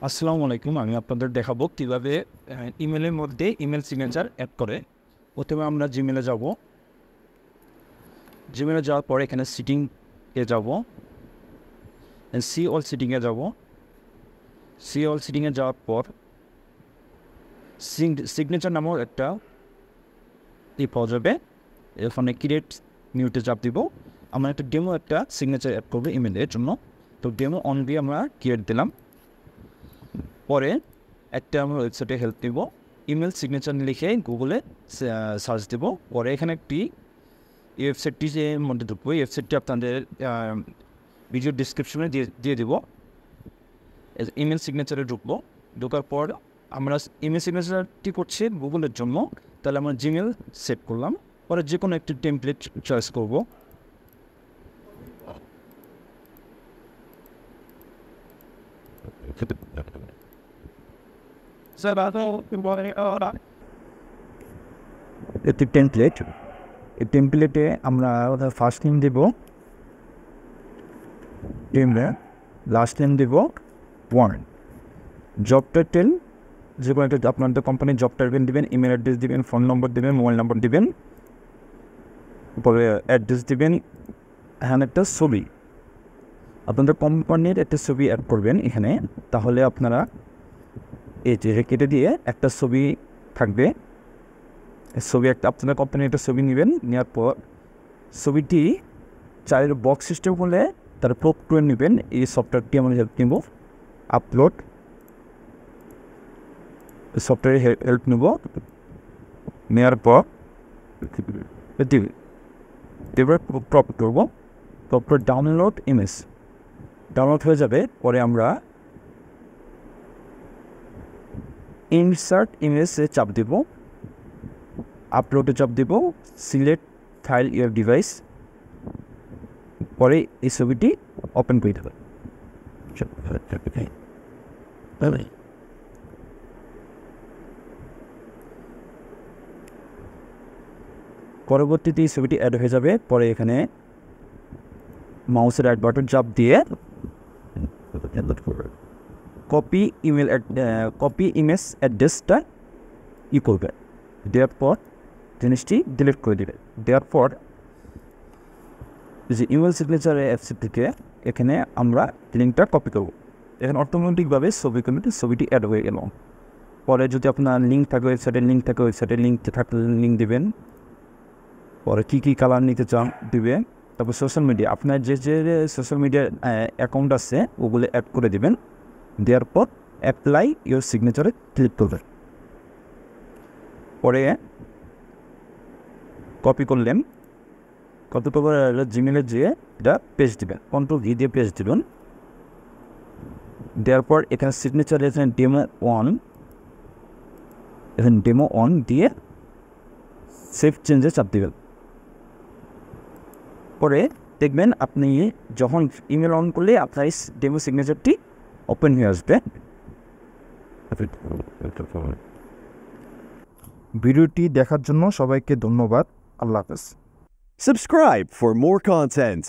আসসালামু আলাইকুম। আমি আপনাদের দেখাবো কীভাবে ইমেলের মধ্যে ইমেল সিগনেচার অ্যাড করে। প্রথমে আমরা জিমেলে যাব। জিমেলে যাওয়ার পরে এখানে সিটিংয়ে যাব, সি অল সিটিংয়ে যাব। সি অল সিটিংয়ে যাওয়ার পর সিগনেচার নামক একটা পাওয়া যাবে। এখানে ক্রিয়েট নিউতে চাপ দিব। আমরা একটা একটা সিগনেচার অ্যাড করবো ইমেলের জন্য। তো ডেমো অন দিয়ে আমরা ক্রিয়েট দিলাম। পরে একটা আমরা ওয়েবসাইটে হেল্প দেব, ইমেল সিগনেচার লিখে গুগলে সার্চ দেব। পরে এখানে একটি ওয়েবসাইটটি যে মধ্যে ঢুকবো, এই ওয়েবসাইটটি আপনাদের ভিডিও ডিসক্রিপশনে দিয়ে দেবো। ইমেল সিগনেচারে ঢুকবো। ঢোকার পর আমরা ইমেল সিগনেচারটি করছি গুগলের জন্য, তাহলে আমরা জিমেল সেট করলাম। পরে যে কোনো একটি টেমপ্লেট চয়েস করবো। একটি টেমপ্লেট, এই টেমপ্লেটে আমরা ফার্স্ট নেম দেব টেমে, লাস্ট নেম দেব ওয়ান। জব টাইটেল যে কোনো একটা আপনাদের কোম্পানির জব টাইটেল দেবেন, ইমেল অ্যাড্রেস দেবেন, ফোন নম্বর দেবেন, মোবাইল নম্বর দেবেন, পরে অ্যাড্রেস দেবেন। এখানে একটা ছবি, আপনাদের কোম্পানির একটা ছবি অ্যাড করবেন এখানে। তাহলে আপনারা এই যে কেটে দিয়ে একটা ছবি থাকবে, ছবি একটা আপনাদের কোম্পানির একটা ছবি নেবেন। নেওয়ার পর ছবিটি চাইলে বক্স সিস্টেম হলে তার প্রুফ করে নেবেন। এই সফটওয়্যারটি আমরা হেল্প নেব, আপলোড সফটওয়্যারে হেল্প নেব। নেওয়ার পর এবার প্রপ করবো। তারপর ডাউনলোড ইমেজ ডাউনলোড হয়ে যাবে। পরে আমরা ইনসার্ট ইমেজে চাপ দেব, আপলোডে চাপ দেব, সিলেক্ট ফাইল ইউর ডিভাইস। পরে এই ছবিটি ওপেন করে দেবে। পরবর্তীতে এই ছবিটি অ্যাড হয়ে যাবে। পরে এখানে মাউসের অ্যাড বাটন চাপ দিয়ে কপি ইমেজ অ্যাড্রেসটা করবে। দেওয়ার পর জিনিসটি ডিলিট করে দেবে। দেওয়ার পর যে ইমেল সিগনেচারের অ্যাপসের থেকে এখানে আমরা লিঙ্কটা কপি করব। এখানে অটোমেটিকভাবে ছবিটি অ্যাড হয়ে গেল। পরে যদি আপনার লিঙ্ক থাকে, ওয়েবসাইটের লিঙ্ক থাকে, ওয়েবসাইটের লিঙ্ক থাকলে লিঙ্ক দেবেন। পরে কী কালার নিতে চান দেবে। তারপর সোশ্যাল মিডিয়া, আপনার যে সোশ্যাল মিডিয়ার অ্যাকাউন্ট আছে ওগুলো অ্যাড করে দেবেন। দেওয়ার পর অ্যাপ্লাই ইউর সিগনেচারে ক্লিক করবেন। পরে কপি করলেন, কপি করবার জিমেলে যেয়ে এটা পেস্ট দেবেন, কন্ট্রোল ভি দিয়ে পেস্ট দেবেন। দেওয়ার পর এখানে সিগনেচারে এখানে ডেমো অন দিয়ে সেভ চেঞ্জে চাপ দেবেন। পরে দেখবেন আপনি যখন ইমেল অন করলে আপনার এই ডেমো সিগনেচারটি ওপেন হয়ে আসবে। ভিডিওটি দেখার জন্য সবাইকে ধন্যবাদ। আল্লাহ হাফেজ। Subscribe for more content.